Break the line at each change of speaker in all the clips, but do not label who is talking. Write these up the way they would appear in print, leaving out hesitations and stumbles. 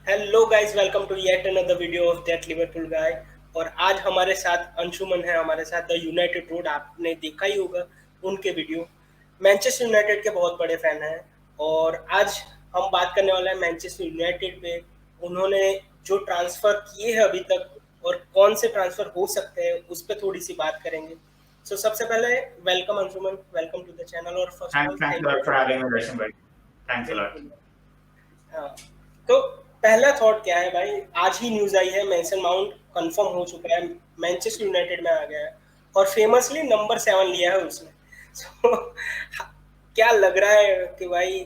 Hello guys, welcome to yet another video of that Liverpool guy. और आज हमारे साथ अंशुमन है, हमारे साथ द यूनाइटेड रोड, आपने देखा ही होगा उनके वीडियो। मैनचेस्टर यूनाइटेड के बहुत बड़े फैन हैं और आज हम बात करने वाले हैं मैनचेस्टर यूनाइटेड पे। उन्होंने जो ट्रांसफर किए हैं अभी तक और कौन से ट्रांसफर हो सकते हैं उस पर थोड़ी सी बात करेंगे। सबसे पहले welcome Anshuman, welcome to the channel और first of all
Thanks a
thank you
lot for
for.
having me, Darshan bhai. Thanks a lot.
बिल्कुल। हाँ, तो पहला थॉट क्या है भाई? आज ही न्यूज आई है, मेसन माउंट कंफर्म हो चुका है, मैनचेस्टर यूनाइटेड में आ गया है और फेमसली नंबर 7 लिया है उसने। so, क्या लग रहा है कि भाई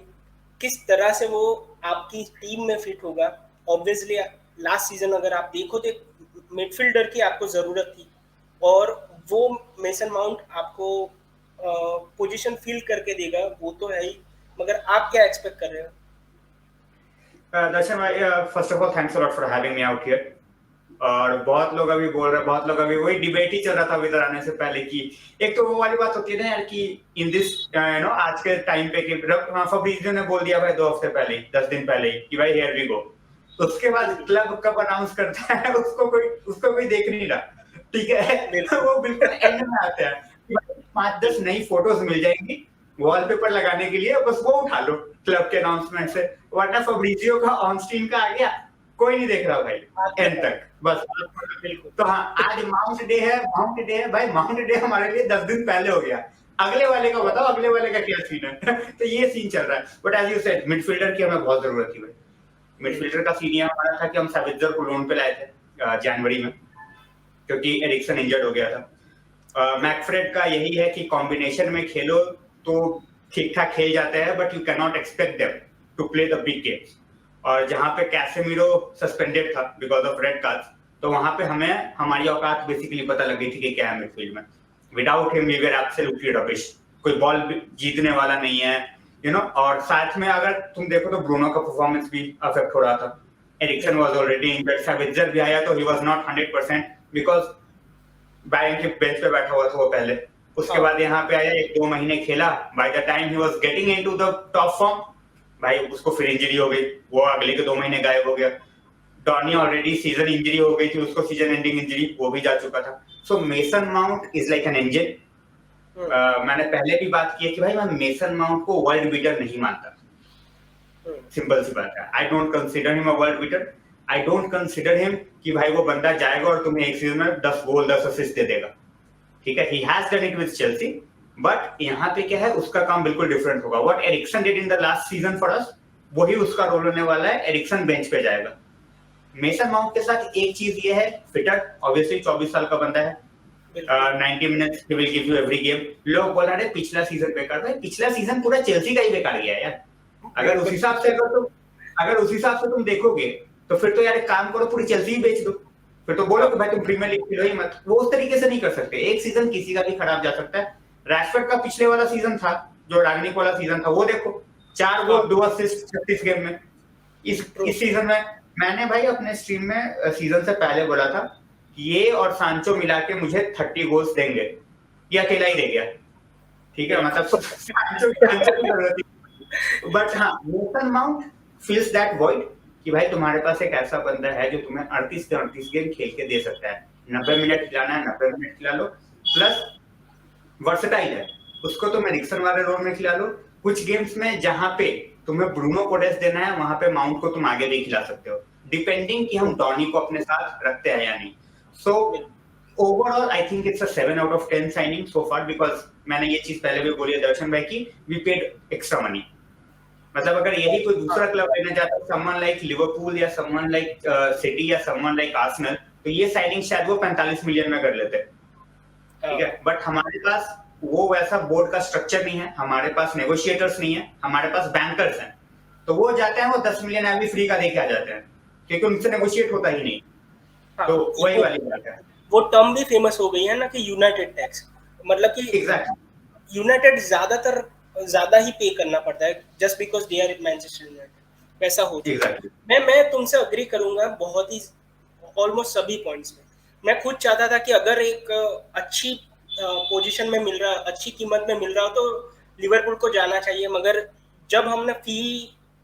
किस तरह से वो आपकी टीम में फिट होगा? ऑब्वियसली लास्ट सीजन अगर आप देखो तो मिडफील्डर की आपको जरूरत थी और वो मेसन माउंट आपको पोजीशन फिल करके देगा, वो तो है ही। मगर आप क्या एक्सपेक्ट कर रहे हो?
दर्शन भाई, first of all thanks a lot for having me out here. और बहुत लोग अभी बोल रहे हैं, बहुत लोग अभी वही डिबेट ही चल रहा था इधर आने से पहले कि एक तो वो वाली बात होती है ना यार कि इन दिस आज के टाइम पे कि फब्रिजियो ने बोल दिया भाई 2 हफ्ते पहले ही, 10 दिन पहले ही कि भाई हियर वी गो। उसके बाद क्लब कब अनाउंस करता है उसको कोई देख नहीं रहा, ठीक है।
बिल्कुल।
वो बिल्कुल एंड में आता है, 5-10 नई फोटोज मिल जाएंगी वॉलपेपर लगाने के लिए, बस वो उठा लो क्लब के अनाउंसमेंट से। वरना फब्रिजियो का ऑन स्क्रीन का आ गया, कोई नहीं देख रहा भाई
बात कर
एंड
रहा है।
तक बस।
बिल्कुल।
तो हाँ, आज माउंट डे है भाई। माउंट डे हमारे लिए 10 दिन पहले हो गया। अगले वाले का बताओ, अगले वाले का क्या सीन है? तो ये सीन चल रहा है। But as you said, midfielder की हमें बहुत जरूरत थी भाई। मिडफील्डर का सीन ये हमारा था कि हम सैवित्जर को लोन पे लाए थे जनवरी में, क्योंकि एरिक्सन इंजर्ड हो गया था। मैकफ्रेड का यही है कि कॉम्बिनेशन में खेलो तो ठीक ठाक खेल जाते हैं, but you can not expect them to play the big games. और जहां पे कैसेमिरो सस्पेंडेड था बिकॉज ऑफ रेड कार्ड, तो वहां पे हमें हमारी औकात बेसिकली पता लग गई थी कि क्या है मिडफील्ड में। Without him we were absolutely rubbish. कोई बॉल जीतने वाला नहीं है, और साथ में अगर तुम देखो तो ब्रूनो का परफॉर्मेंस भी अफेक्ट हो रहा था। एरिक्सन वाज ऑलरेडी इंजर्ड, सैवित्जर भी आया तो he was not 100% because bank के बेंच पे बैठा हुआ था वो पहले। उसके
हाँ।
बाद यहाँ पे आया, 1-2 महीने खेला। By the time he was getting into the top form, भाई उसको फिर इंजरी हो गई, वो अगले के 2 महीने गायब हो गया। डॉनी ऑलरेडी सीजन इंजरी हो गई थी उसको, सीजन एंडिंग इंजरी, वो भी जा चुका था। So Mason Mount is like an engine.
Hmm.
मैंने पहले भी बात की है कि भाई मैं मेसन माउंट को वर्ल्ड बीटर नहीं मानता।
हम्म।
सिंपल सी बात है, I don't consider him a world beater. I don't consider him कि भाई वो बंदा जाएगा और तुम्हें एक सीजन में 10 गोल 10 असिस्ट दे देगा, ठीक है। He has done it with Chelsea, but यहाँ पे क्या है, उसका काम बिल्कुल डिफरेंट होगा। What Eriksen did in the last season for us, वही उसका रोल होने वाला है। एरिक्सन बेंच पे जाएगा। मेसन माउंट के साथ एक चीज ये है, फिटर, ऑब्वियसली 24 साल का बंदा है।
बिल्कुल।
90 minutes he will give you every game. लोग बोल रहे पिछला सीजन बेकार था, पिछला सीजन पूरा चेल्सी का ही बेकार गया है यार। अगर उस
बिल्कुल।
हिसाब से तुम देखोगे तो फिर तो यार एक काम करो, पूरी चेल्सी ही बेच दो। फिर तो बोलो
हाँ।
कि भाई तुम प्रीमियर लीग खेलो ही मत। वो उस तरीके से नहीं कर सकते, एक सीजन किसी का भी खराब जा सकता है। रैशफोर्ड का पिछले वाला सीजन था, जो रागनिक वाला सीजन था, वो देखो, 4
हाँ।
गोल 2 असिस्ट 36 गेम में। इस
ट्रू।
इस सीजन में मैंने भाई अपने स्ट्रीम में सीजन से पहले बोला था कि ये और सांचो मिला के मुझे 30 गोल्स देंगे, ये अकेला ही दे गया, ठीक है। मतलब
बिल्कुल।
सांचो की जरूरत थी। बट हाँ, मेसन माउंट फिल्स दैट वॉइड कि भाई तुम्हारे पास एक ऐसा बंदा है जो तुम्हें 38 से 38 गेम खेल के दे सकता है। 90 मिनट खिलाना है, 90 मिनट खिला लो। प्लस वर्सेटाइल है, उसको तुम एरिक्सन वाले रोल में खिला लो। कुछ गेम्स में जहां पे तुम्हें ब्रूनो को रेस्ट देना है, वहां पे माउंट को तुम आगे भी खिला सकते हो, डिपेंडिंग कि हम डॉनी को अपने साथ रखते हैं या नहीं। So overall I think it's a 7 out of 10 signing so far, because मैंने ये चीज पहले भी बोली है दर्शन भाई की, वी पेड एक्स्ट्रा मनी। मतलब अगर यही कोई दूसरा क्लब लेना चाहता है, समवन लाइक लिवरपूल या समवन लाइक सिटी या समवन लाइक आर्सेनल, तो ये साइनिंग शायद वो 45 मिलियन में कर लेते, ठीक है। बट हमारे पास वो वैसा बोर्ड का स्ट्रक्चर नहीं है, हमारे पास नेगोशिएटर्स नहीं है, हमारे पास बैंकर्स हैं। तो वो जाते हैं, वो 10 मिलियन अभी फ्री का देके आ जाते हैं, क्योंकि उनसे नेगोशिएट होता ही नहीं।
हाँ,
तो वही
वो
वाली बात है।
वो टर्म भी फेमस हो गई है ना कि यूनाइटेड टैक्स। मतलब कि
एग्जैक्टली।
यूनाइटेड ज्यादातर ज्यादा ही पे करना पड़ता है just because they are Manchester United, वैसा हो चुका है।
एग्जैक्टली।
मैं तुमसे अग्री करूंगा बहुत ही, ऑलमोस्ट सभी पॉइंट्स में। मैं खुद चाहता था कि अगर एक अच्छी पोजीशन में मिल रहा, अच्छी कीमत में मिल रहा हो तो लिवरपूल को जाना चाहिए। मगर जब हमने फी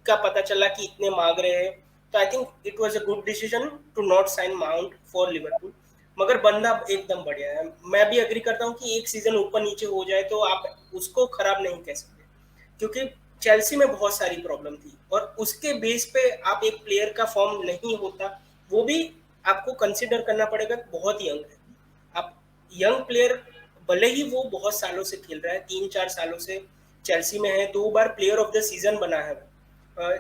का पता चला कि इतने मांग रहे हैं तो I think it was a good decision to not sign Mount for Liverpool. मगर बंदा एकदम बढ़िया है, मैं भी एग्री करता हूँ कि एक सीजन ऊपर नीचे हो जाए तो आप उसको खराब नहीं कह सकते, क्योंकि चेल्सी में बहुत सारी प्रॉब्लम थी और उसके बेस पे आप एक प्लेयर का फॉर्म नहीं होता, वो भी आपको कंसिडर करना पड़ेगा, बहुत यंग है। आप यंग प्लेयर, भले ही वो बहुत सालों से खेल रहा है, 3-4 सालों से चेल्सी में है, 2 बार प्लेयर ऑफ द सीजन बना है वो।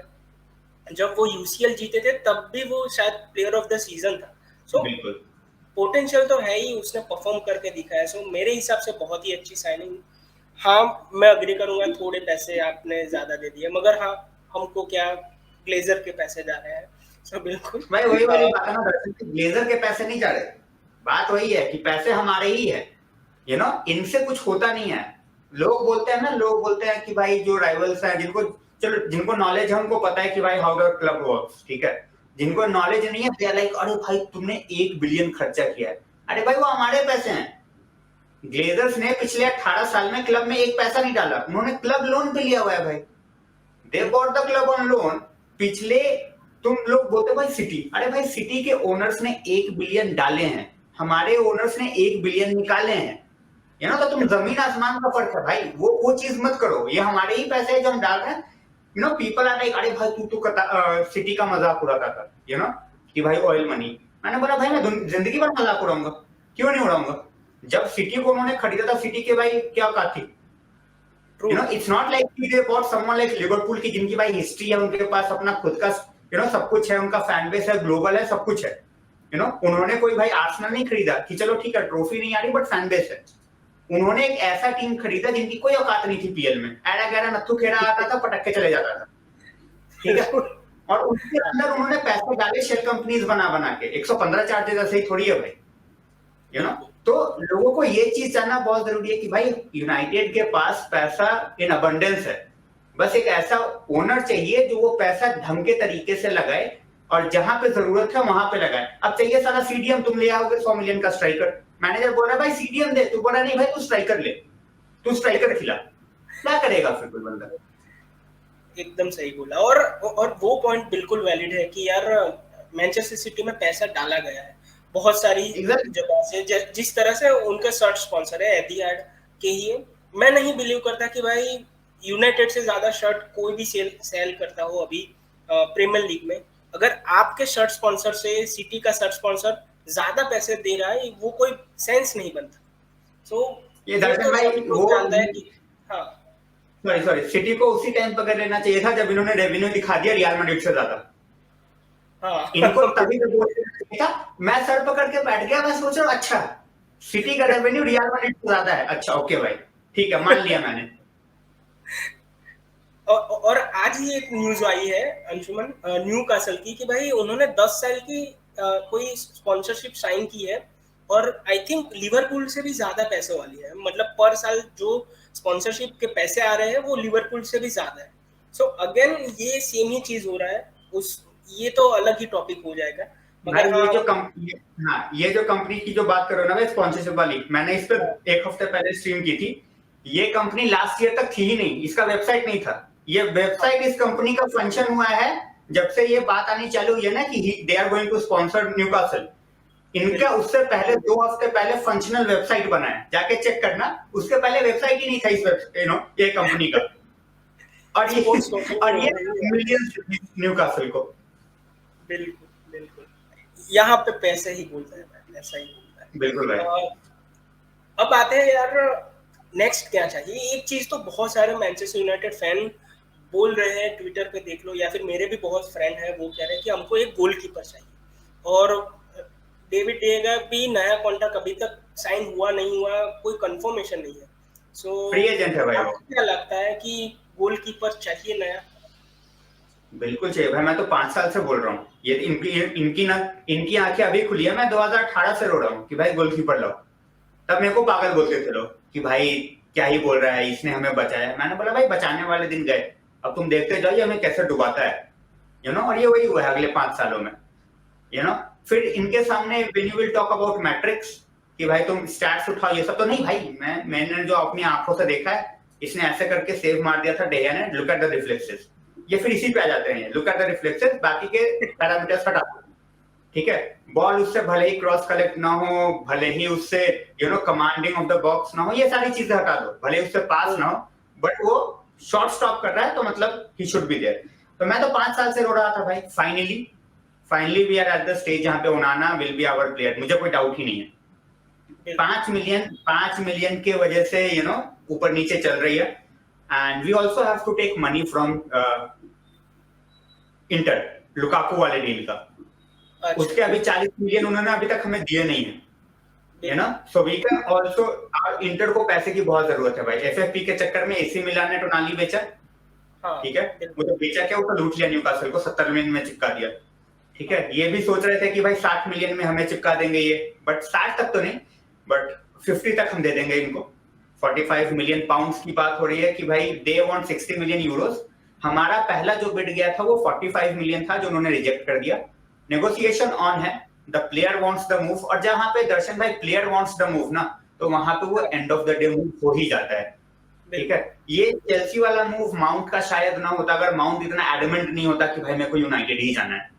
जब वो यूसीएल जीते थे तब भी वो शायद प्लेयर ऑफ द सीजन था। सो
बिल्कुल
पोटेंशियल तो है ही, उसने परफॉर्म करके दिखाया। सो मेरे हिसाब से बहुत ही अच्छी साइनिंग। हाँ, मैं अग्री करूंगा, थोड़े पैसे आपने ज्यादा दे दिए, मगर हाँ, हमको क्या, ग्लेजर के पैसे जा रहे हैं। सो बिल्कुल।
भाई, वही वाली बात है ना दरअसल कि ग्लेजर के पैसे नहीं जा रहे, बात वही है कि पैसे हमारे ही है, इनसे कुछ होता नहीं है। लोग बोलते हैं ना, लोग बोलते हैं कि भाई जो राइवल्स हैं, जिनको नॉलेज है उनको पता है कि भाई हाउ द क्लब वर्क्स, ठीक है। जिनको नॉलेज नहीं है दे आर लाइक, अरे भाई तुमने 1 बिलियन खर्चा किया है। अरे भाई, वो हमारे पैसे हैं। ग्लेजर्स ने पिछले 18 साल में क्लब में एक पैसा नहीं डाला, उन्होंने क्लब लोन पे लिया हुआ है भाई। They bought the club on loan. पिछले, तुम लोग बोलते भाई सिटी, अरे भाई सिटी के ओनर्स ने 1 बिलियन डाले हैं, हमारे ओनर्स ने 1 बिलियन निकाले हैं, तो तुम जमीन आसमान का फर्क है भाई। वो चीज मत करो, ये हमारे ही पैसे जो हम डाल रहे हैं। पीपल आर लाइक, अरे भाई तू तो सिटी का मजाक उड़ाता था, कि भाई ऑयल मनी। मैंने बोला भाई मैं जिंदगी भर मजाक उड़ाऊंगा, क्यों नहीं उड़ाऊंगा। जब सिटी को उन्होंने खरीदा था, सिटी के भाई क्या औकात थी। It's not like they bought someone like Liverpool की, जिनकी भाई हिस्ट्री है, उनके पास अपना खुद का सब कुछ है, उनका फैन बेस है, ग्लोबल है, सब कुछ है। उन्होंने कोई भाई आर्सेनल नहीं खरीदा कि चलो ठीक है ट्रॉफी नहीं आ रही बट फैन बेस है। उन्होंने एक ऐसा टीम खरीदा जिनकी कोई औकात नहीं थी पीएल में, एरा गैरा नत्थु खेड़ा आता था, पटक के चले जाता था, ठीक है। और उसके अंदर उन्होंने पैसे डाले शेयर कंपनीज बना बना के, 115 चार्जेस ऐसे ही थोड़ी है भाई, तो लोगों को ये चीज जानना बहुत जरूरी है कि भाई यूनाइटेड के पास पैसा इन अबंडेंस है, बस एक ऐसा ओनर चाहिए जो वो पैसा ढंग के तरीके से लगाए और जहां पे जरूरत है वहां पे लगाए। अब चाहिए सारा सीडीएम, तुम ले आओगे 100 मिलियन का स्ट्राइकर, मैनेजर बोल रहा है भाई सीडीएम दे, तू बोला नहीं भाई तू स्ट्राइकर ले, तू स्ट्राइकर खिला, क्या करेगा फिर कोई बंदा।
एकदम सही बोला। और वो पॉइंट बिल्कुल वैलिड है कि यार मैनचेस्टर सिटी में पैसा डाला गया है बहुत सारी जगह से, जिस तरह से उनका शर्ट स्पॉन्सर है एथिहाद के ही। मैं नहीं बिलीव करता कि भाई यूनाइटेड से ज्यादा शर्ट कोई भी सेल करता हो अभी प्रीमियर लीग में। अगर आपके शर्ट स्पॉन्सर से सिटी का शर्ट स्पॉन्सर ज्यादा पैसे दे रहा है, वो कोई सेंस नहीं बनता। सो
ये दर्शन भाई वो
जानता है कि हाँ,
सॉरी सिटी को उसी टाइम पकड़ लेना चाहिए था जब इन्होंने रेवेन्यू दिखा दिया रियल मैड्रिड से ज्यादा।
हाँ,
इनको तभी तो बोल था, मैं सर पकड़ के बैठ गया, मैं सोच रहा हूँ अच्छा सिटी का रेवेन्यू रियल मैड्रिड से ज्यादा है, अच्छा ओके भाई ठीक है, मान लिया मैंने।
और आज ही एक न्यूज आई है अंशुमन, न्यू कासल की, कि भाई उन्होंने 10 साल की कोई स्पॉन्सरशिप साइन की है और आई थिंक लिवरपूल से भी ज्यादा पैसे वाली है। मतलब पर साल जो स्पॉन्सरशिप के पैसे आ रहे हैं वो लिवरपूल से भी ज्यादा है। सो अगेन ये सेम ही चीज हो रहा है, ये तो अलग ही टॉपिक हो जाएगा।
मगर ये जो कंपनी की जो बात करो ना भाई स्पॉन्सरशिप वाली, मैंने इस पर 1 हफ्ते पहले स्ट्रीम की थी। ये कंपनी लास्ट ईयर तक थी ही नहीं, इसका वेबसाइट नहीं था। ये वेबसाइट इस कंपनी का फंक्शन हुआ है जब से ये बात आनी चालू हुई है ना कि they are going to sponsor Newcastle. इनका उससे पहले 2 हफ्ते पहले फंक्शनल वेबसाइट बना है, जाके चेक करना। उसके पहले वेबसाइट ही नहीं था इस ये कंपनी का। और ये मिलियंस न्यूकासल को।
बिल्कुल बिल्कुल, यहाँ पे पैसे ही बोलता है, ऐसा ही बोलता है।
बिल्कुल भाई।
अब आते हैं यार नेक्स्ट क्या चाहिए। एक चीज तो बहुत सारे मैनचेस्टर यूनाइटेड फैन बोल रहे हैं, ट्विटर पे देख लो, या फिर मेरे भी बहुत फ्रेंड हैं, वो कह रहे हैं कि हमको एक गोलकीपर चाहिए। और डेविड डेगा भी नया कॉन्ट्रैक्ट अभी तक साइन हुआ नहीं हुआ, कोई कंफर्मेशन नहीं है। सो
फ्री एजेंट है भाई।
आपको क्या लगता है कि गोलकीपर चाहिए नया?
बिल्कुल चाहिए भाई, मैं तो 5 साल से बोल रहा हूँ। ये इनकी आंखें अभी खुली है। मैं 2018 से रो रहा हूँ कि भाई गोलकीपर लाओ। तब मेरे को पागल बोलते थे लोग कि भाई क्या ही बोल रहा है, इसने हमें बचाया। मैंने बोला भाई बचाने वाले दिन गए, अब तुम देखते जाओ हमें कैसे डुबाता है। और ये वही हुआ है अगले 5 सालों में। फिर इनके सामने when you will talk about matrix कि भाई तुम स्टैट्स उठाओ, ये सब तो नहीं भाई। मैंने जो अपनी आंखों से देखा है, इसने ऐसे करके सेव मार दिया था डेया ने, लुक एट द रिफ्लेक्सेस। ये फिर इसी पे आ जाते हैं, लुक एट द रिफ्लेक्सेस, बाकी के पैरामीटर्स हटा दो, ठीक है। बॉल उससे भले ही क्रॉस कलेक्ट ना हो, भले ही उससे कमांडिंग ऑफ द बॉक्स ना हो, ये सारी चीजें हटा दो, भले ही उससे पास ना हो, बट वो शॉर्ट स्टॉप कर रहा है तो मतलब ही शुड बी देयर। तो मैं तो 5 साल से रो रहा था भाई, finally we are at the stage जहां पे Onana will be our player, मुझे कोई डाउट ही नहीं है। 5 मिलियन के वजह से ऊपर नीचे चल रही है। And we also have to take money from Inter, Lukaku वाले डील का। उसके अभी 40 मिलियन उन्होंने अभी तक हमें दिए नहीं है, so we can also, Inter को पैसे की बहुत जरूरत है भाई। एफएफपी के चक्कर में एसी मिलान ने टोनाली बेचा, ठीक है, वो तो बेचा क्या, वो तो लूट लिया न्यूकासल को, 70 मिलियन में चिपका दिया, ठीक है। ये भी सोच रहे थे कि भाई 60 मिलियन में हमें चिपका देंगे ये, बट 60 तक तो नहीं, बट 50 तक हम दे देंगे इनको। 45 मिलियन पाउंड्स की बात हो रही है कि भाई दे वांट 60 मिलियन यूरोस। हमारा पहला जो बिड गया था वो 45 मिलियन था, जो उन्होंने रिजेक्ट कर दिया। नेगोशिएशन ऑन है, the player wants the move, और जहां पे दर्शन भाई प्लेयर वांट्स द मूव ना, तो वहां पे वो end of the day move हो ही जाता है, ठीक है। ये चेल्सी वाला मूव माउंट का शायद ना होता, अगर माउंट इतना एडमेंट नहीं होता कि भाई मेरे को यूनाइटेड ही जाना है,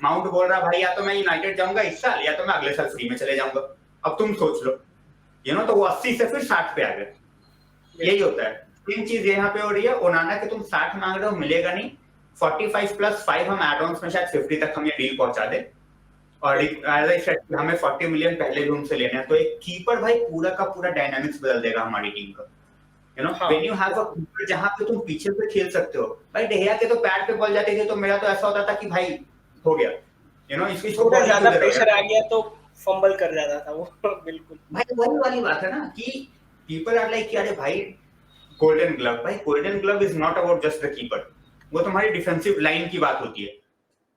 माउंट बोल रहा भाई या तो मैं यूनाइटेड जाऊंगा इस साल, या तो मैं अगले साल फ्री में चले जाऊंगा। अब तुम सोच लो, तो वो 80 से फिर 60 पे आ गए, यही होता है। तीन चीज यहाँ पे हो रही है, ओनाना के तुम 60 मांग रहे हो, मिलेगा नहीं। 45 + 5 हम एड ऑन्स में शायद 50 तक हम ये डील पहुंचा दे, और एज आई सेड हमें 40 मिलियन पहले भी उनसे लेने हैं। तो एक कीपर भाई पूरा का पूरा डायनामिक्स बदल देगा हमारी टीम का, when you have a keeper जहां पे तुम पीछे से खेल सकते हो। भाई डेहिया के तो पैड पे बॉल जाती थी, तो मेरा तो ऐसा होता था कि भाई हो गया, इसको
थोड़ा ज्यादा प्रेशर आ गया तो फंबल कर जाता था वो बिल्कुल
भाई। वही वाली बात है ना कि पीपल आर लाइक, अरे भाई गोल्डन ग्लव, भाई golden glove is not about just the keeper, वो तुम्हारी डिफेंसिव लाइन की बात होती है,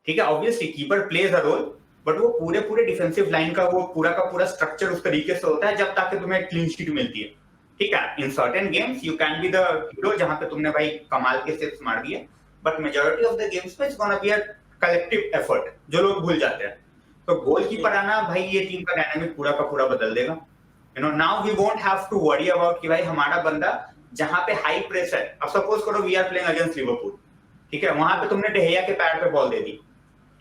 ठीक है। Obviously keeper plays a role, but वो पूरे डिफेंसिव लाइन का वो पूरा का पूरा स्ट्रक्चर उस तरीके से होता है जब तक तुम्हें क्लीन शीट मिलती है, ठीक है। In certain games you can be the hero, जहां पे तुमने भाई कमाल के सेव्स मार दिए, but majority of the games में it's gonna be a collective effort, जो लोग भूल जाते हैं। तो गोलकीपर आना भाई ये टीम का डायनामिक पूरा का पूरा बदल देगा। Now we won't have to worry about कि भाई हमारा बंदा जहां पे हाई प्रेस है, अब सपोज करो we are playing against Liverpool, ठीक है, वहां पे तुमने डेहिया के पैड पे बॉल दे दी,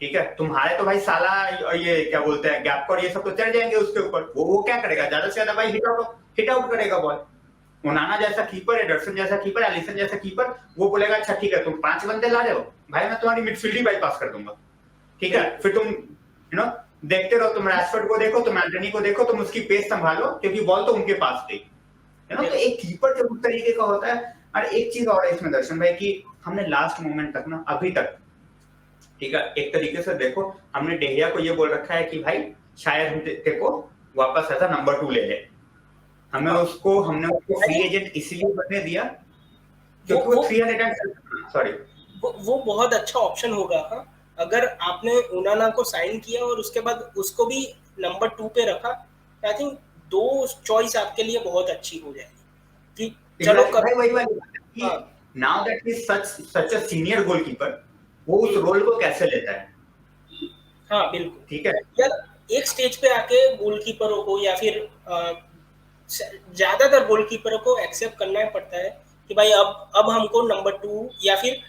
ठीक है, तुम्हारे तो भाई साला ये क्या बोलते हैं गैप और ये सब तो चढ़ जाएंगे उसके ऊपर, वो क्या करेगा, ज्यादा से ज्यादा भाई हिट आउट करेगा बॉल। ओनाना जैसा कीपर, एडरसन जैसा कीपर, एलिसन जैसा कीपर, वो बोलेगा अच्छा ठीक है तुम 5 बंदे ला रहे हो भाई, मैं तुम्हारी मिडफील्ड ही बाईपास कर दूंगा, ठीक है। फिर तुम देखते रहो, तुम रैशफोर्ड को देखो, तुम एंटनी को देखो, तुम उसकी पेस संभालो, क्योंकि बॉल तो उनके पास थी, तो एक कीपर जब उस तरीके का होता है। और एक चीज और है इसमें दर्शन भाई कि हमने लास्ट मोमेंट तक ना अभी तक, ठीक है, एक तरीके से देखो हमने डेहिया को ये बोल रखा है कि भाई शायद हम तेरे को वापस ऐसा नंबर 2 ले ले, हमने उसको फ्री एजेंट इसलिए बनने दिया क्योंकि वो 300 सॉरी
वो बहुत अच्छा ऑप्शन होगा। हाँ, अगर आपने ओनाना को साइन किया और उसके बाद उसको भी नंबर 2 पे रखा, आई थिंक 2 चॉइस आपके लिए बहुत अच्छी हो जाएगी कि चलो
भाई वही बात है कि now that he is such a senior goalkeeper, वो उस रोल को कैसे लेता है।
हाँ बिल्कुल,
ठीक है
यार एक स्टेज पे आके गोलकीपरों को या फिर ज्यादातर गोलकीपरों को एक्सेप्ट करना पड़ता है कि भाई अब हमको नंबर 2 या फिर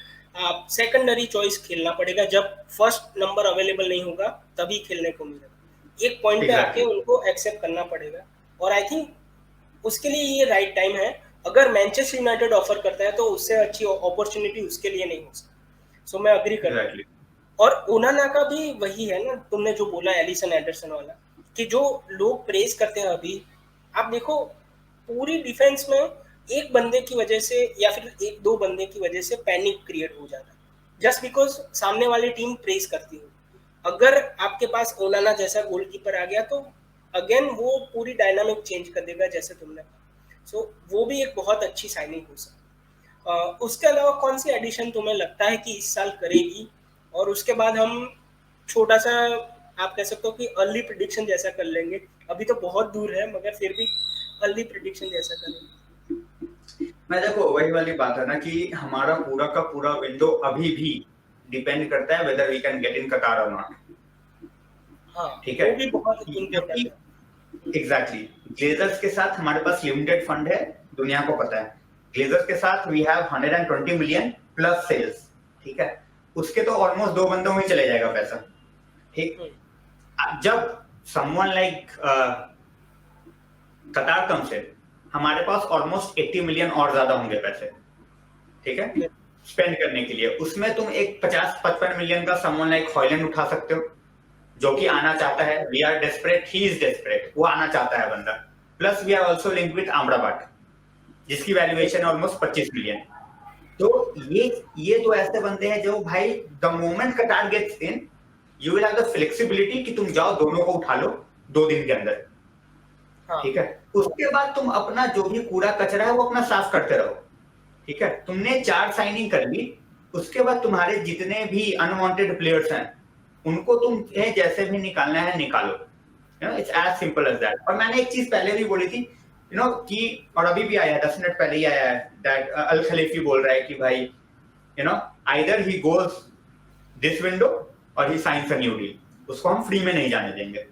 सेकेंडरी चॉइस खेलना पड़ेगा, जब फर्स्ट नंबर अवेलेबल नहीं होगा तभी खेलने को मिलेगा। एक पॉइंट पे आके उनको एक्सेप्ट करना पड़ेगा, और आई थिंक उसके लिए ये राइट टाइम है। अगर मैनचेस्टर यूनाइटेड ऑफर करता है तो उससे अच्छी अपॉर्चुनिटी उसके लिए नहीं हो सकती। सो मैं अग्री करता हूँ। और ओनाना का भी वही है ना, तुमने जो बोला एलिसन एंडरसन वाला, कि जो लोग प्रेस करते हैं अभी, आप देखो पूरी डिफेंस में एक बंदे की वजह से या फिर 1-2 बंदे की वजह से पैनिक क्रिएट हो जाता है, जस्ट बिकॉज सामने वाली टीम प्रेस करती है। अगर आपके पास ओनाना जैसा गोलकीपर आ गया तो अगेन वो पूरी डायनामिक चेंज कर देगा, जैसे तुमने कहा। सो वो भी एक बहुत अच्छी साइनिंग हो सकती। उसके अलावा कौन सी एडिशन तुम्हें लगता है कि इस साल करेगी, और उसके बाद हम छोटा सा आप कह सकते हो कि अर्ली प्रेडिक्शन जैसा कर लेंगे, अभी तो बहुत दूर है मगर फिर भी अर्ली प्रेडिक्शन जैसा करेंगे।
मैं देखो वही वाली बात है ना कि हमारा पूरा का पूरा विंडो अभी भी डिपेंड करता है whether we can get in Qatar और नॉट।
हाँ,
ठीक है,
वो भी बहुत इम्पोर्टेंट है।
एग्जैक्टली, ग्लेजर्स के साथ हमारे पास लिमिटेड फंड है, दुनिया को पता है। ग्लेजर्स के साथ we have 120 million plus sales, ठीक है, उसके तो ऑलमोस्ट 2 बंदों में चले जाएगा पैसा, ठीक। जब समवन लाइक कतार कम्स इन, हमारे पास ऑलमोस्ट 80 मिलियन और ज्यादा होंगे पैसे, ठीक है, स्पेंड करने के लिए। उसमें तुम एक 50-55 मिलियन का समवन लाइक हॉयलैंड उठा सकते हो, जो कि आना चाहता है। We are desperate, he is desperate, वो आना चाहता है बंदा। Plus we are also linked with Amrabat, जिसकी वैल्यूएशन ऑलमोस्ट 25 मिलियन। तो ये तो ऐसे बंदे हैं जो भाई the moment Qatar gets in, you will have the flexibility कि तुम जाओ दोनों को उठा लो 2 दिन के अंदर, ठीक है। उसके बाद तुम अपना जो भी कूड़ा कचरा है वो अपना साफ करते रहो, ठीक है। तुमने 4 साइनिंग कर ली, उसके बाद तुम्हारे जितने भी अनवांटेड प्लेयर्स हैं उनको तुम जैसे भी निकालना है निकालो, it's as simple as that. और मैंने एक चीज पहले भी बोली थी, कि और अभी भी आया है, 10 मिनट पहले ही आया है, दैट अल खलीफी बोल रहा है कि भाई either he goes this window और ही साइंस अ न्यू डील, उसको हम फ्री में नहीं जाने देंगे,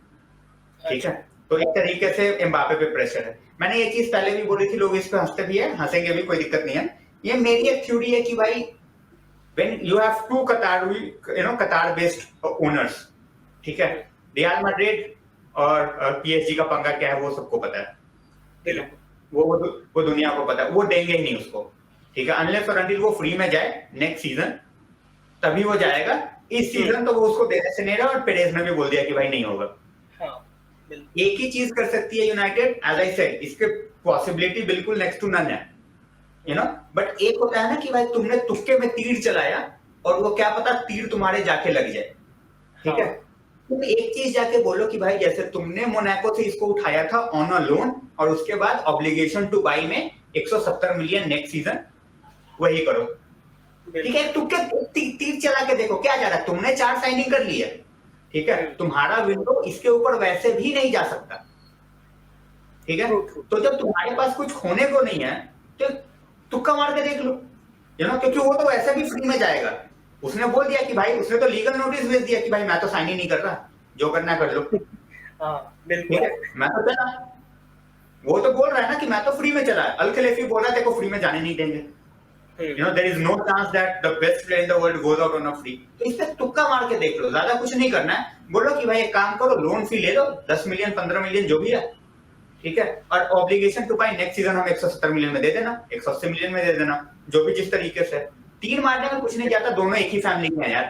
ठीक है। तो एक तरीके से एम्बापे पे प्रेशर है। मैंने ये चीज पहले भी बोली थी, लोग इस पे हंसते भी है, हंसेंगे भी, कोई दिक्कत नहीं है। ये मेरी एक थ्योरी है कि भाई when you have two Qatar based owners, ठीक है, रियल मैड्रिड और पीएसजी का पंगा क्या है वो सबको पता है, वो दुनिया को पता है, वो देंगे ही नहीं उसको, ठीक है, अनलेस और अनटिल वो फ्री में जाए नेक्स्ट सीजन, तभी वो जाएगा। इस सीजन तो वो उसको देने से नहीं रहा, और पेरेज ने भी बोल दिया कि भाई नहीं होगा। एक ही चीज कर सकती है यूनाइटेड, एज आई सेड, इसके पॉसिबिलिटी बिल्कुल नेक्स्ट टू नन है, बट एक होता है ना कि भाई तुमने तुक्के में तीर चलाया और वो क्या पता तीर तुम्हारे जाके लग जाए, ठीक है। तुम एक चीज जाके बोलो कि भाई जैसे तुमने मोनाको से इसको उठाया था ऑन अ लोन, और उसके बाद ऑब्लिगेशन टू बाई में 170 मिलियन नेक्स्ट सीजन, वही करो, ठीक है। तुक्के तीर चला के देखो क्या जा रहा है। तुमने 4 साइनिंग कर ली है, ठीक है, तुम्हारा विंडो इसके ऊपर वैसे भी नहीं जा सकता, ठीक है। तो जब तुम्हारे पास कुछ खोने को नहीं है तो तुक्का मार के देख लो, क्योंकि वो तो वैसे भी फ्री में जाएगा। उसने बोल दिया कि भाई, उसने तो लीगल नोटिस भेज दिया कि भाई मैं तो साइन ही नहीं कर रहा, जो करना कर लो, ठीक है, मैं तो चला। वो तो बोल रहा है ना कि मैं तो फ्री में चला, अल खलीफी बोल रहा है देखो फ्री में जाने नहीं देंगे, there is no chance that the best player in the world goes out on a free। तो इस पे तुक्का मार के देख लो, ज्यादा कुछ नहीं करना है। बोलो कि भाई एक काम करो, लोन फी ले लो 10 मिलियन 15 मिलियन जो भी है, ठीक है, और obligation to buy next season हम 170 मिलियन में दे देना, 180 मिलियन में दे देना, जो भी जिस तरीके से। तीर मारने में कुछ नहीं जाता, दोनों एक ही फैमिली के हैं यार,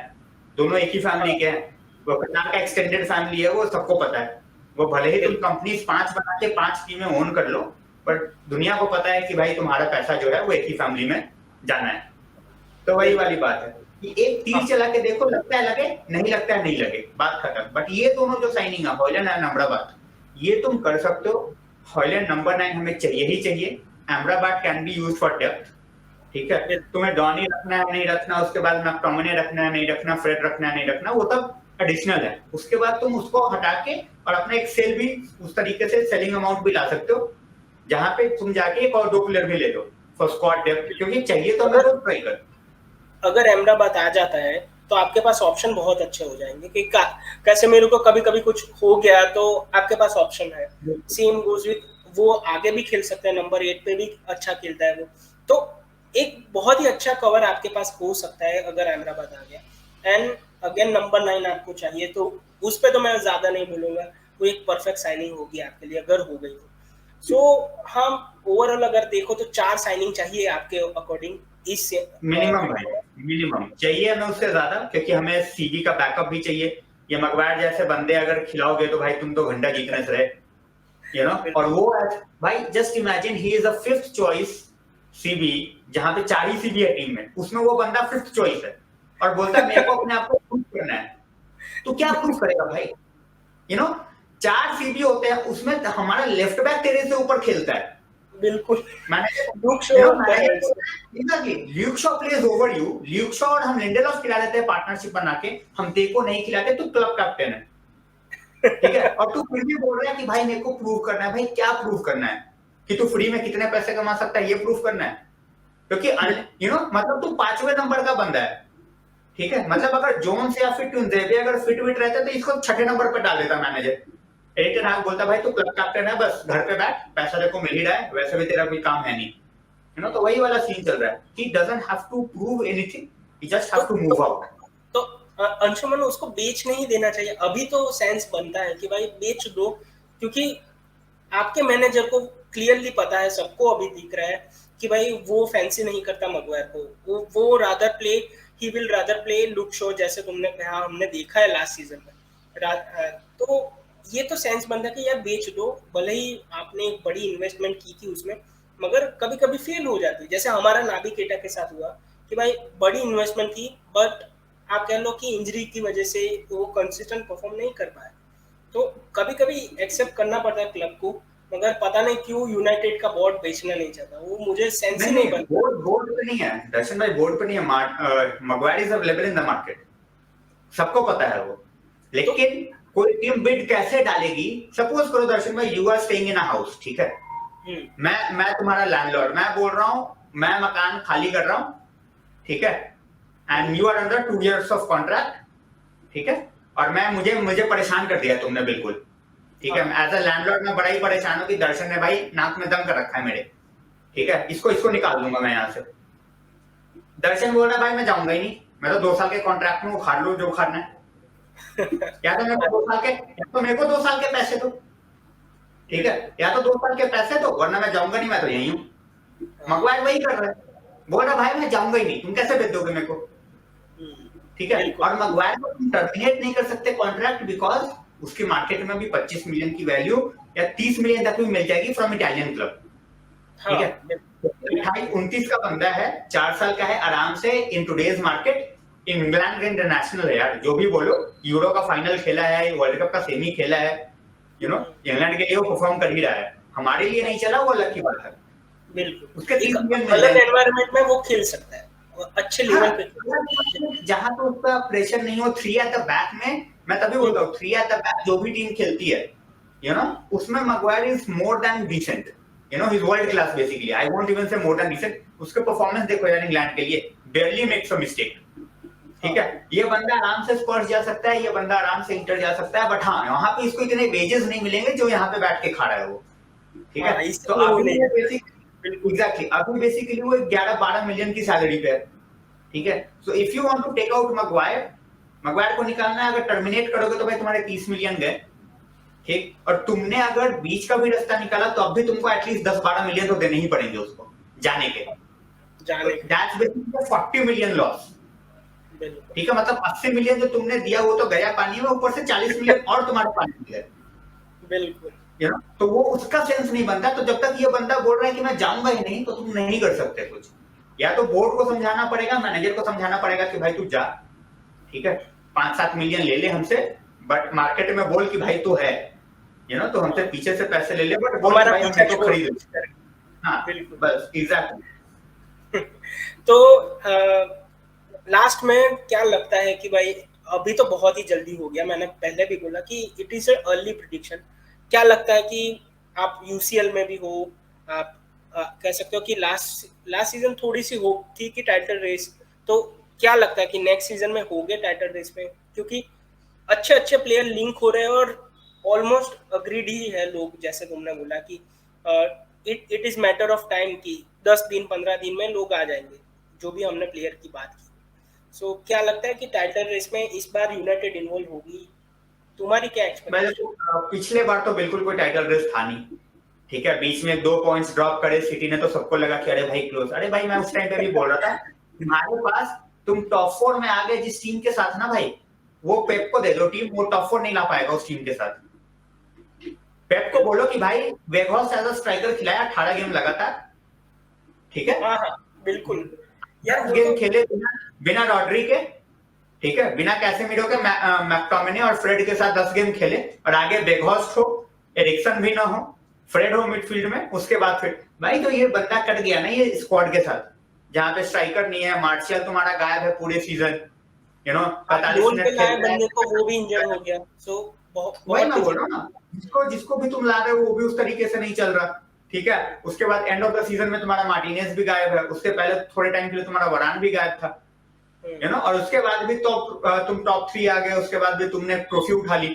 दोनों एक ही फैमिली के हैं। वो कतार का एक्सटेंडेड फैमिली है, वो सबको पता है। वो भले ही तुम कंपनीज 5 बना के 5 टीमें ओन कर लो, बट दुनिया को पता है कि भाई तुम्हारा पैसा जो है वो एक ही फैमिली में जाना है। तो वही वाली बात है कि एक तीर चला के देखो, लगता है लगे, नहीं लगता है नहीं लगे, बात खत्म। बट ये दोनों जो साइनिंग है, हॉयलैंड एंड अमराबाद, ये तुम कर सकते हो। हॉयलैंड नंबर 9 हमें चाहिए ही चाहिए, Amrabad can be used for depth, ठीक है। तुम्हें डॉनी रखना है नहीं रखना, उसके बाद मैकटोमिने रखना है नहीं रखना, फ्रेड रखना है नहीं रखना, वो तब एडिशनल है। उसके बाद तुम उसको हटा के और अपना एक सेल भी उस तरीके से सेलिंग अमाउंट भी ला सकते हो, जहां पे तुम जाके एक और 2 प्लेयर भी ले लो फॉर स्क्वाड डेप्थ, क्योंकि चाहिए तो हमें ट्राई कर।
अगर अहमदाबाद आ जाता है तो आपके पास ऑप्शन बहुत अच्छे हो जाएंगे कि कैसे मेरे को कभी कभी कुछ हो गया तो आपके पास ऑप्शन है। सेम गोज विद, वो आगे भी खेल सकते हैं, नंबर 8 पे भी अच्छा खेलता है वो, तो एक बहुत ही अच्छा कवर आपके पास हो सकता है अगर अहमदाबाद आ गया। एंड अगेन नंबर 9 आपको चाहिए, तो उस पर तो मैं ज्यादा नहीं बोलूंगा, वो एक परफेक्ट साइनिंग होगी आपके लिए अगर हो गई तो। सो हम ओवरऑल अगर देखो तो 4 साइनिंग चाहिए आपके अकॉर्डिंग, इससे
मिनिमम भाई, मिनिमम चाहिए हमें, उससे ज्यादा, क्योंकि हमें सीबी का बैकअप भी चाहिए। ये मगवायर जैसे बंदे अगर खिलाओगे तो भाई तुम तो घंटा जीतने से रहे, और वो भाई just imagine he is a 5th choice CB, जहां पे 4 ही सीबी है टीम में, उसमें वो बंदा 5th चॉइस है और बोलता है मेरे को अपने आप को प्रूव करना है। तो क्या प्रूव करेगा भाई? 4 सीबी होते हैं, उसमें हमारा लेफ्ट बैक तेरे से ऊपर खेलता है।
बिल्कुल,
Luke Shaw plays over you, Luke Shaw और हम लिंडेलॉफ खिला देते हैं पार्टनरशिप बना के, हम तेको नहीं खिलाते, तू क्लब कैप्टन है, ठीक है, और तू फिर भी बोल रहा है कि भाई मेरे को प्रूव करना है। भाई क्या प्रूव करना है? कि तू फ्री में कितने पैसे कमा सकता है, ये प्रूव करना है? क्योंकि मतलब तू 5वें नंबर का बंदा है, ठीक है, मतलब अगर जोन्स या फिर टुनजेबे अगर फिट विट रहते तो इसको 6ठे नंबर पर डाल देता मैनेजर। एरिक टेन हाग बोलता भाई तू क्लब कैप्टन है, बस घर पे बैठ, पैसा देखो मिल ही रहा है, वैसे भी तेरा कोई काम है नहीं, तो वही वाला सीन चल रहा है, he doesn't have to prove anything, he just
to
have to move out.
तो अंशुमन उसको बेच नहीं देना चाहिए, अभी तो सेंस बनता है कि भाई बेच दो, क्योंकि आपके मैनेजर को क्लियरली पता है, सबको अभी दिख रहा है कि भाई वो फैंसी नहीं करता मगवायर को, वो rather play, he will rather play look show, जैसे तुमने कहा, हमने देखा है लास्ट सीजन में। तो ये तो सेंस बनता है कि यार बेच दो, भले ही आपने एक बड़ी इन्वेस्टमेंट की थी उसमें, मगर कभी कभी फेल हो जाती है, जैसे हमारा नाबी केटा के साथ हुआ कि भाई बड़ी इन्वेस्टमेंट थी, बट आप कह लो कि इंजरी की वजह से वो कंसिस्टेंट परफॉर्म नहीं कर पाया। तो कभी कभी एक्सेप्ट करना पड़ता है क्लब को, मगर पता नहीं क्यों यूनाइटेड का बोर्ड बेचना नहीं चाहता, वो मुझे सेंस ही नहीं बनता।
बोर्ड पे नहीं है दर्शन भाई, बोर्ड पे नहीं है, Maguire is available in the market, सबको पता है वो। लेकिन कोई टीम बिड कैसे डालेगी, सपोज करो दर्शन भाई you are staying in a house, ठीक है, मैं तुम्हारा लैंडलॉर्ड, मैं बोल रहा हूँ मैं मकान खाली कर रहा हूँ, ठीक है, and you are under 2 years of contract, ठीक है, और मुझे परेशान कर दिया तुमने बिल्कुल, ठीक है, एज अ लैंडलॉर्ड मैं बड़ा ही परेशान हूँ कि दर्शन ने भाई नाक में दम कर रखा है मेरे, ठीक है, इसको निकाल दूंगा मैं यहाँ से। दर्शन बोल रहा है भाई मैं जाऊंगा ही नहीं, मैं तो 2 साल के कॉन्ट्रैक्ट में, उखाड़ लो जो उखाड़ना है, या तो मेरे को 2 साल के पैसे दो, ठीक है, या तो 2 साल के पैसे दो, वरना मैं जाऊंगा नहीं, मैं तो यही हूँ। मगवायर वही कर रहा है, बोल रहा भाई मैं जाऊंगा ही नहीं, तुम कैसे भेज दोगे मेरे को, ठीक है, और मगवायर को तुम टर्मिनेट नहीं कर सकते कॉन्ट्रैक्ट, बिकॉज उसकी मार्केट में भी 25 मिलियन की वैल्यू या 30 मिलियन तक भी मिल जाएगी फ्रॉम इटालियन क्लब, ठीक है। 28-29 का बंदा है, 4 साल का है आराम से, इन टुडेज मार्केट, इंग्लैंड का इंटरनेशनल है यार, जो भी बोलो, यूरो का फाइनल खेला है, वर्ल्ड कप का सेमी खेला है, इंग्लैंड के लिए वो परफॉर्म कर ही रहा है, हमारे लिए नहीं चला वो अलग की बात है,
बिल्कुल
उसके 30 मिलियन
अलग एनवायरनमेंट में वो खेल सकता है अच्छे लेवल पे,
जहां तो उसका प्रेशर नहीं हो, 3 एट द बैक में, मैं तभी बोलता हूँ 3 एट द बैक जो भी टीम खेलती है, उसमें Maguire is more than decent, he's world class basically, I won't even say more than decent, उसके परफॉर्मेंस देखो यार इंग्लैंड के लिए, barely makes a mistake, ठीक है, ये बंदा आराम से स्पर्स जा सकता है, ये बंदा आराम से इंटर जा सकता है, बट हाँ वहां पे इसको इतने वेजेस नहीं मिलेंगे जो यहाँ पे बैठ के खा रहा है वो, ठीक है, तो अभी एग्जैक्टली अभी बेसिकली वो 11-12 मिलियन की सैलरी पे है, ठीक है, so if you want to take out Maguire को निकालना है, अगर टर्मिनेट करोगे तो भाई तुम्हारे 30 मिलियन गए, ठीक, और तुमने अगर बीच का भी रास्ता निकाला तो अब भी तुमको एटलीस्ट 10-12 मिलियन तो देने ही पड़ेंगे उसको जाने के, दैट्स बेसिकली 40 मिलियन लॉस, ठीक है, मतलब 80 मिलियन जो तुमने दिया वो तो गया पानी में, ऊपर से 40 मिलियन और तुम्हारे पानी में गए,
बिल्कुल,
तो वो उसका सेंस नहीं बनता, तो जब तक ये बंदा बोल रहा है कि मैं जाऊंगा ही नहीं, तो तुम नहीं कर सकते कुछ, या तो बोर्ड को समझाना पड़ेगा, मैनेजर को समझाना पड़ेगा कि भाई तू जा, ठीक है, 5-7 मिलियन ले ले हमसे, बट मार्केट में बोल कि भाई तू है, तो हमसे पीछे से पैसे ले ले, बट बोल भाई हम तो खरीद, हाँ बस एग्जैक्टली।
तो लास्ट में क्या लगता है कि भाई अभी तो बहुत ही जल्दी हो गया, मैंने पहले भी बोला कि इट इज अर्ली प्रेडिक्शन, क्या लगता है कि आप यूसीएल में भी हो, आप कह सकते हो कि लास्ट सीजन थोड़ी सी होप थी कि टाइटल रेस, तो क्या लगता है कि नेक्स्ट सीजन में हो गए टाइटल रेस में, क्योंकि अच्छे अच्छे प्लेयर लिंक हो रहे हैं और ऑलमोस्ट अग्रीड ही है लोग, जैसे तुमने बोला कि it is matter of time कि 10 दिन 15 दिन में लोग आ जाएंगे, जो भी हमने प्लेयर की बात की। सो क्या लगता है कि टाइटल रेस में इस बार यूनाइटेड इन्वॉल्व होगी, तुम्हारी क्या एक्सपेक्टेशन?
पिछले बार तो बिल्कुल कोई टाइटल रेस था नहीं, ठीक है, बीच में 2 पॉइंट्स ड्रॉप करे सिटी ने, तो सबको लगा कि अरे भाई क्लोज, अरे भाई मैं उस टाइम पे भी बोल रहा था तुम्हारे पास, तुम टॉप 4 में आ गए जिस टीम के साथ ना भाई, वो पेप को दे दो टीम, वो टॉप 4 नहीं ला पाएगा उस टीम के साथ, पेप को बोलो कि भाई वेगहॉर्स्ट एज अ स्ट्राइकर खिलाया 18 गेम लगातार, ठीक है,
हाँ बिल्कुल
यार गेम खेले बिना रॉड्री के, ठीक है, बिना कैसेमीरो के, मैक्टोमिनी और फ्रेड के साथ 10 गेम खेले, और आगे वेगहॉर्स्ट हो, एरिक्सन भी ना हो, फ्रेड हो मिडफील्ड में, उसके बाद फिर भाई तो ये बंदा कट गया ना ये स्क्वाड के साथ, जहां पे स्ट्राइकर नहीं है, मार्शियल तुम्हारा गायब है पूरे सीजन, 45 मिनट
बंदे को वो भी इंजर्ड हो गया, सो
वही मैं बोल रहा हूँ ना, जिसको भी तुम ला रहे हो वो भी उस तरीके से नहीं चल रहा, ठीक है, उसके बाद एंड ऑफ द सीजन में तुम्हारा मार्टिनेज भी गायब है, उसके पहले थोड़े टाइम के लिए तुम्हारा वरान भी गायब था, और उसके बाद भी तो तुम टॉप 3 आ गए, उसके बाद भी तुमने ट्रॉफी उठा ली,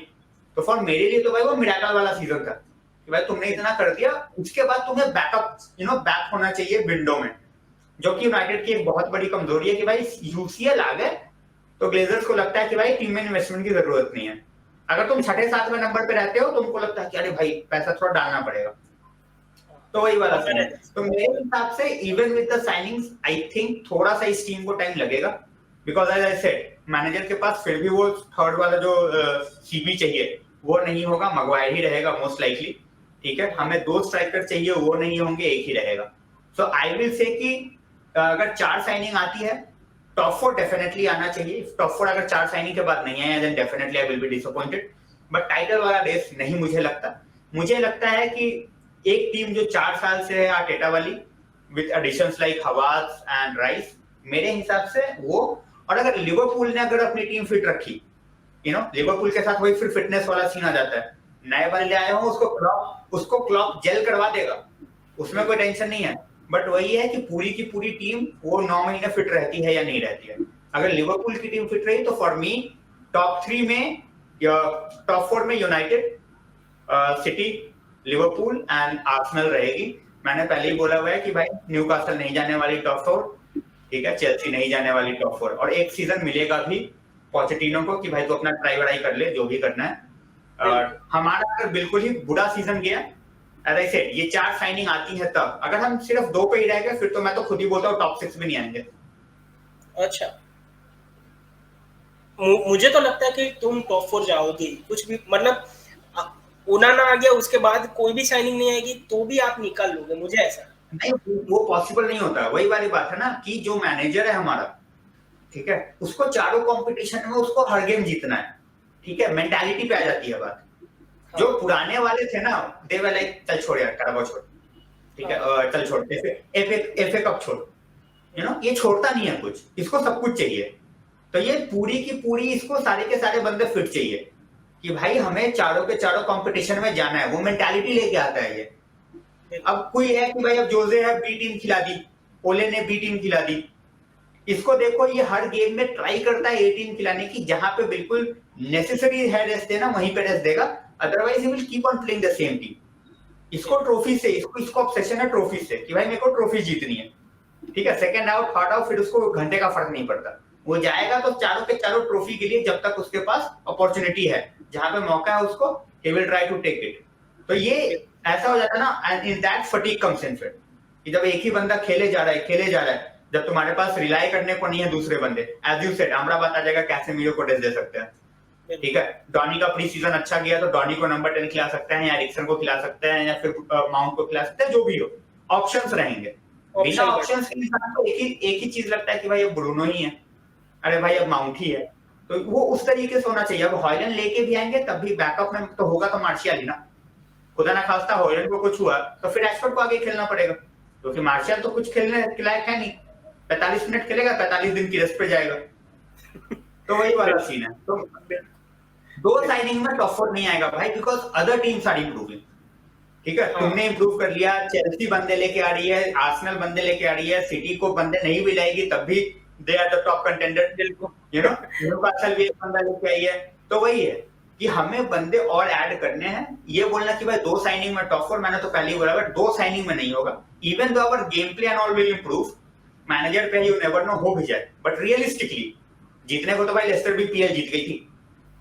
तो फॉर मेरे लिए तो भाई वो मिराकल वाला सीजन था, कि भाई तुमने इतना कर दिया, उसके बाद तुम्हें बैकअप बैक होना चाहिए विंडो में, जो कि यूनाइटेड की एक बहुत बड़ी कमजोरी है कि भाई यूसीएल आ गए तो ग्लेजर्स को लगता है कि भाई टीम में इन्वेस्टमेंट की जरूरत नहीं है। अगर तुम छठे सातवें नंबर पे रहते हो तो उनको लगता है कि अरे भाई पैसा थोड़ा डालना पड़ेगा, तो वही वाला सीन है। तो मेरे हिसाब से even with the signings I think थोड़ा सा इस टीम को टाइम लगेगा, because as I said manager के पास फिर भी वो थर्ड वाला जो सीबी चाहिए वो नहीं होगा, मगवायर ही रहेगा मोस्ट लाइकली, ठीक है। हमें 2 स्ट्राइकर चाहिए, वो नहीं होंगे, एक ही रहेगा। सो आई विल से कि अगर 4 साइनिंग आती है, टॉप 4 डेफिनेटली आना चाहिए। टॉप 4 अगर 4 साइनिंग के बाद नहीं आया then definitely I will be disappointed, but title वाला रेस नहीं मुझे लगता। मुझे लगता है कि एक टीम जो 4 साल से है आर्टेटा वाली, with additions like Havertz and Rice, मेरे हिसाब से वो, और अगर लिवरपूल ने अगर अपनी टीम फिट रखी, लिवरपूल के साथ वही फिर फिटनेस वाला सीन आ जाता है, नए बंदे आए हो उसको क्लॉप जेल करवा देगा, उसमें कोई टेंशन नहीं है। बट वही है कि पूरी की पूरी टीम वो 9 महीने फिट रहती है या नहीं रहती है। अगर लिवरपूल की टीम फिट रही तो फॉर मी टॉप 3 में या टॉप 4 में United, city, Liverpool and Arsenal रहेगी। मैंने पहले ही बोला हुआ है कि भाई न्यूकासल नहीं जाने वाली टॉप 4, ठीक है, चेल्सी नहीं जाने वाली टॉप 4, और एक सीजन मिलेगा भी पोचेटिनो को कि भाई तू अपना ट्राई वराई कर ले जो भी करना है। हमारा अगर बिल्कुल ही बुरा सीजन गया, एज आई सेड, ये 4 साइनिंग आती है तब, अगर हम सिर्फ 2 पे ही रह गए फिर तो मैं तो खुद ही बोलता हूँ टॉप 6 में नहीं आएंगे।
अच्छा, मुझे तो लगता है कि तुम टॉप 4 जाओगे, कुछ भी मतलब ओनाना आ गया उसके बाद कोई भी साइनिंग नहीं आएगी तो भी आप निकाल लोगे, मुझे ऐसा
नहीं, वो पॉसिबल नहीं होता। वही वाली बात है ना कि जो मैनेजर है हमारा, ठीक है, उसको चारों कंपटीशन में उसको हर गेम जीतना है, ठीक है, मेंटालिटी पे आ जाती है बात। हाँ। जो पुराने वाले थे ना, दे वर लाइक चल छोड़ यार, कराबो छोड़, ठीक है, चल छोड़, एफए कप छोड़, ये छोड़ता नहीं है कुछ, इसको सब कुछ चाहिए। तो ये पूरी की पूरी इसको सारे के सारे बंदे फिट चाहिए कि भाई हमें चारों के चारों कंपटीशन में जाना है, वो मेंटालिटी लेके आता है ये। अब कोई है कि भाई अब जोजे है बी टीम खिला दी, ओले ने बी टीम खिला दी, इसको देखो ये हर गेम में ट्राई करता है ए टीम खिलाने की, जहां पे बिल्कुल नेसेसरी है रेस्ट देना वहीं पे रेस्ट देगा, otherwise he will keep on playing the same team. इसको ट्रॉफी से, इसको ऑब्सेशन है ट्रॉफी से कि भाई मेरे को ट्रॉफी जीतनी है, ठीक है, सेकंड आउट थर्ड आउट फिर उसको घंटे का फर्क नहीं पड़ता, वो जाएगा तो चारों के चारों ट्रॉफी के लिए, जब तक उसके पास अपॉर्चुनिटी है, जहां पे मौका है उसको he will try to take it. तो ये ऐसा हो जाता है ना, and in that fatigue comes in fit, कि जब एक ही बंदा खेले जा रहा है, जब तुम्हारे पास रिलाई करने को नहीं है दूसरे बंदे, एज यू सेड अमराबाद आ जाएगा, कैसेमीरो को रेस्ट दे सकते हैं, ठीक है, डॉनी का प्री सीजन अच्छा गया तो डॉनी को नंबर 10 खिला सकते हैं, या एरिक्सन को खिला सकते हैं, या फिर माउंट को खिला सकते हैं, जो भी हो, ऑप्शंस रहेंगे। बिना ऑप्शंस के इंसान को एक ही चीज लगता है कि भाई अब ब्रूनो ही है, अरे भाई अब माउंट ही है, तो वो उस तरीके से होना चाहिए। अब हॉयलैंड लेके भी आएंगे तब भी बैकअप में तो होगा तो मार्शियल ही ना, खुदा ना खास्ता हॉयलैंड को कुछ हुआ तो फिर रैशफोर्ड को आगे खेलना पड़ेगा, क्योंकि मार्शियल तो कुछ खेलने के लायक है नहीं, 45 मिनट खेलेगा, 45 दिन की रेस्ट पे जाएगा। तो वही वाला सीन है। तो 2 साइनिंग में टॉप 4 नहीं आएगा भाई, because other teams are improving, ठीक है, तुमने इंप्रूव कर लिया, चेल्सी बंदे लेके आ रही है, आर्सेनल बंदे लेके आ रही है, सिटी को बंदे नहीं भी लाएगी तब भी they are the top contender, Newcastle भी एक बंदा लेके आई है। तो वही है कि हमें बंदे और ऐड करने हैं। ये बोलना कि भाई 2 साइनिंग में टॉप 4, मैंने तो पहले ही बोला, बट 2 साइनिंग में नहीं होगा। Even though our game play and all will improve, manager पे यू नेवर नो हो भी जाए, बट रियलिस्टिकली जीतने को तो भाई लेस्टर भी पीएल जीत गई थी,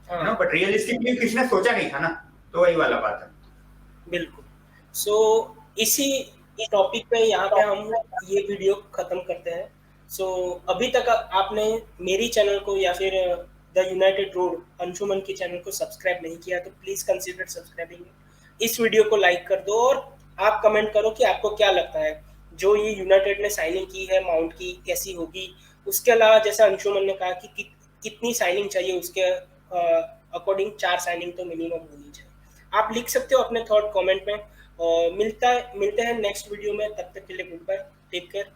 बट रियलिस्टिकली किसने सोचा नहीं था ना, तो वही वाला बात है।
बिल्कुल। सो इसी टॉपिक पे यहाँ पे हम ये वीडियो खत्म करते हैं। सो अभी तक आपने मेरी चैनल को या फिर द यूनाइटेड रोड अंशुमन की चैनल को सब्सक्राइब नहीं किया तो प्लीज कंसीडर सब्सक्राइबिंग। इस वीडियो को लाइक कर दो और आप कमेंट करो कि आपको क्या लगता है जो ये यूनाइटेड ने साइनिंग की है माउंट की कैसी होगी। उसके अलावा जैसा अंशुमन ने कहा कि कितनी साइनिंग चाहिए, उसके अकॉर्डिंग 4 साइनिंग तो मिनिमम होनी चाहिए। आप लिख सकते हो अपने थॉट कमेंट में। मिलते हैं नेक्स्ट वीडियो में, तब तक के लिए गुड बाय, टेक केयर।